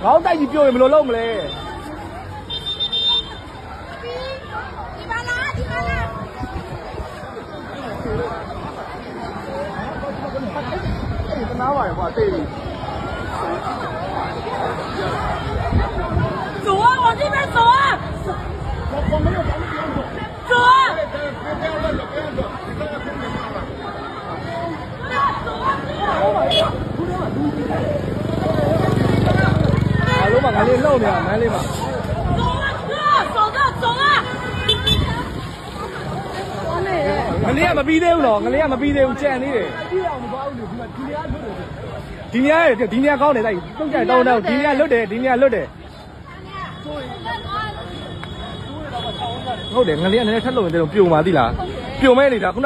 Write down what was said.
ခေါင်းတိုက်ကြီးပြုတ်ရင်ဘယ်လိုလုပ်မလဲဒီပါလားဒီပါလားတနာပါရကွာတိတ်走啊往这边走啊走啊အားလုံးကငါလေးလှုပ်နေတာမန်းလေးပါ走啊走啊ငလေးကမပြီးသေးဘူးနော်ငလေးကမပြီးသေးဘူးကြံသေးတယ်ဒီနေရာကောင်းတယ်တိုက်တုံးကြတောင်းတော့ဒီနေရာလွတ်တယ်ဒီနေရာလွတ်တယ်ဟုတ်တယ်ငလေးကနည်းနည်းထက်လို့ရင်ပြုံပါသိလားပြုံမဲနေတာခုန